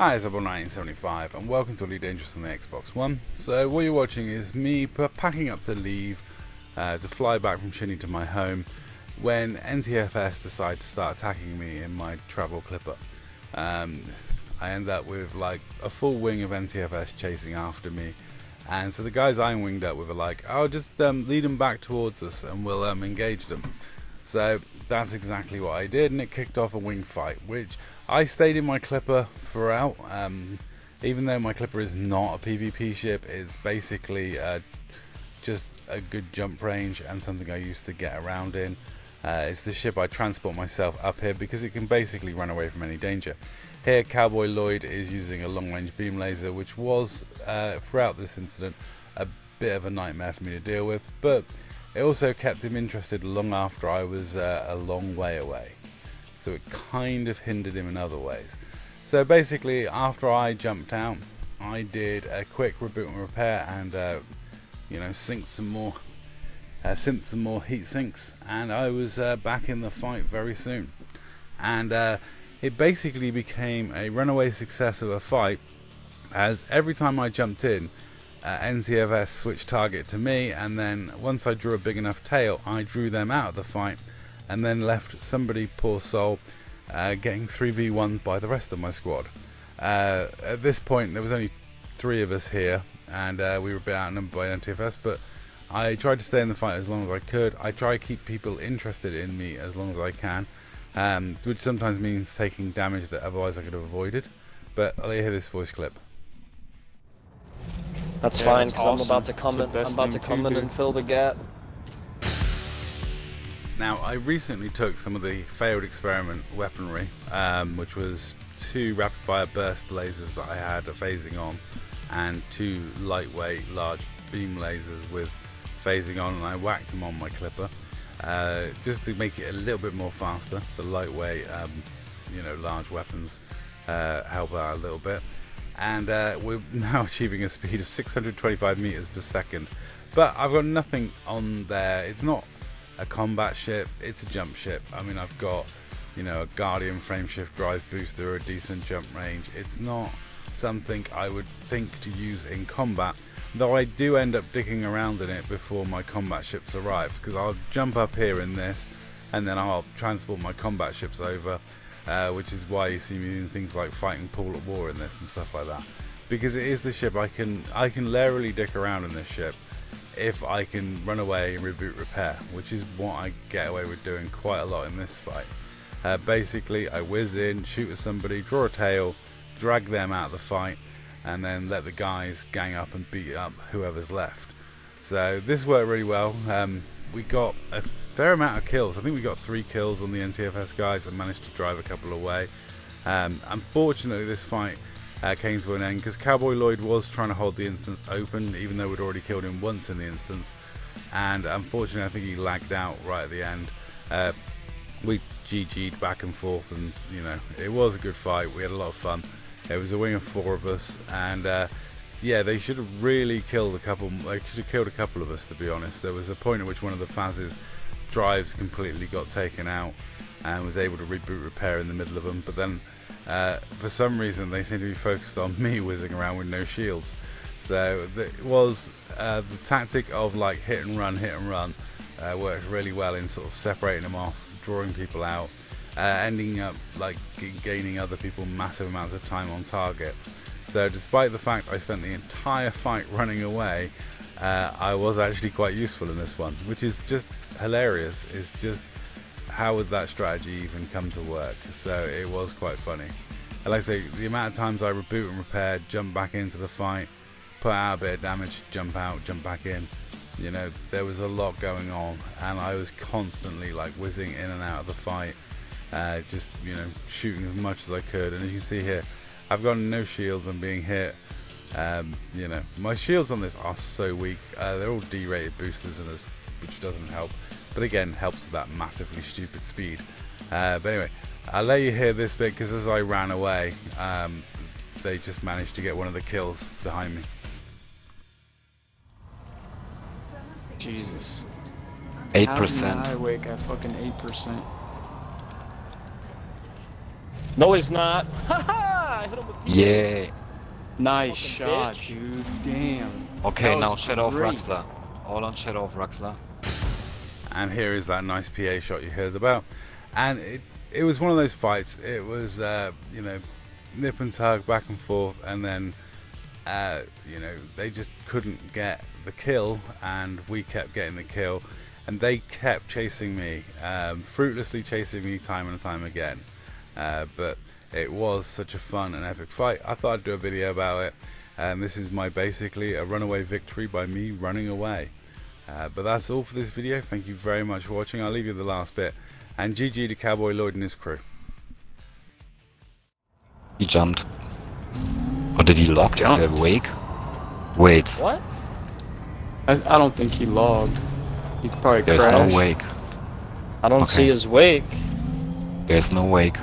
Hi, it's Double1975 and welcome to Elite Dangerous on the Xbox One. So what you're watching is me packing up to leave to fly back from Shinny to my home when NTFS decide to start attacking me in my travel clipper. I end up with like a full wing of NTFS chasing after me, and so the guys I'm winged up with are like, "Oh, just lead them back towards us and we'll engage them." So that's exactly what I did, and it kicked off a wing fight, which I stayed in my clipper throughout. Even though my clipper is not a PvP ship, it's basically just a good jump range and something I used to get around in. It's the ship I transport myself up here because it can basically run away from any danger. Here, Cowboy Lloyd is using a long-range beam laser, which was, throughout this incident, a bit of a nightmare for me to deal with, but it also kept him interested long after I was a long way away. So it kind of hindered him in other ways. So basically, after I jumped out, I did a quick reboot and repair and synced some more heat sinks, and I was back in the fight very soon. And it basically became a runaway success of a fight, as every time I jumped in, NTFS switched target to me, and then once I drew a big enough tail, I drew them out of the fight and then left somebody, poor soul, getting 3v1 by the rest of my squad. At this point there was only 3 of us here, and we were a bit outnumbered by NTFS, but I tried to stay in the fight as long as I could. I try to keep people interested in me as long as I can, which sometimes means taking damage that otherwise I could have avoided. But I'll let you hear this voice clip. That's Yeah, fine, that's because awesome. I'm about to come in and fill the gap. Now, I recently took some of the failed experiment weaponry, which was 2 rapid fire burst lasers that I had phasing on, and 2 lightweight large beam lasers with phasing on, and I whacked them on my clipper just to make it a little bit more faster. The lightweight, large weapons help out a little bit, and we're now achieving a speed of 625 meters per second. But I've got nothing on there. It's not a combat ship, it's a jump ship. I mean, I've got a Guardian frameshift drive booster, a decent jump range. It's not something I would think to use in combat, though I do end up dicking around in it before my combat ships arrive, because I'll jump up here in this and then I'll transport my combat ships over, which is why you see me doing things like fighting Pool at War in this and stuff like that, because it is the ship I can larily dick around in this ship if I can run away and reboot repair, which is what I get away with doing quite a lot in this fight. Basically, I whiz in, shoot at somebody, draw a tail, drag them out of the fight, and then let the guys gang up and beat up whoever's left. So this worked really well. We got a fair amount of kills. I think we got 3 kills on the NTFS guys and managed to drive a couple away. Unfortunately, this fight came to an end because Cowboy Lloyd was trying to hold the instance open, even though we'd already killed him once in the instance, and unfortunately I think he lagged out right at the end. We GG'd back and forth, and it was a good fight. We had a lot of fun. It was a wing of 4 of us, and they should have really killed a couple. They should have killed a couple of us, to be honest. There was a point at which one of the Faz's drives completely got taken out and was able to reboot repair in the middle of them, but then for some reason they seem to be focused on me whizzing around with no shields. So it was the tactic of like hit and run worked really well in sort of separating them off, drawing people out, ending up like gaining other people massive amounts of time on target. So despite the fact I spent the entire fight running away, I was actually quite useful in this one, which is just hilarious. It's just, how would that strategy even come to work? So it was quite funny. And like I say, the amount of times I reboot and repair, jump back into the fight, put out a bit of damage, jump out, jump back in, there was a lot going on, and I was constantly like whizzing in and out of the fight, just shooting as much as I could. And as you can see here, I've got no shields. I'm being hit. My shields on this are so weak. They're all D-rated boosters, which doesn't help, but again helps with that massively stupid speed. But anyway, I'll let you hear this bit, because as I ran away, they just managed to get one of the kills behind me. Jesus. 8%. I wake at fucking 8%. No, he's not. Haha! I hit him with Yeah. Fucking Nice shot, bitch. dude. Damn. Okay, That now was Shadow of great. Raxler. All on Shadow of Raxler. And here is that nice PA shot you heard about. And it was one of those fights. It was, you know, nip and tug, back and forth, and then, you know, they just couldn't get the kill, and we kept getting the kill, and they kept chasing me, fruitlessly chasing me time and time again. But it was such a fun and epic fight. I thought I'd do a video about it, and this is basically a runaway victory by me running away. But that's all for this video. Thank you very much for watching. I'll leave you the last bit, and GG to Cowboy Lloyd and his crew. He jumped. Or did he lock? Is there wake? Wait, What? I don't think he logged. He probably there's crashed. no wake. I don't see Okay. his wake. There's no wake.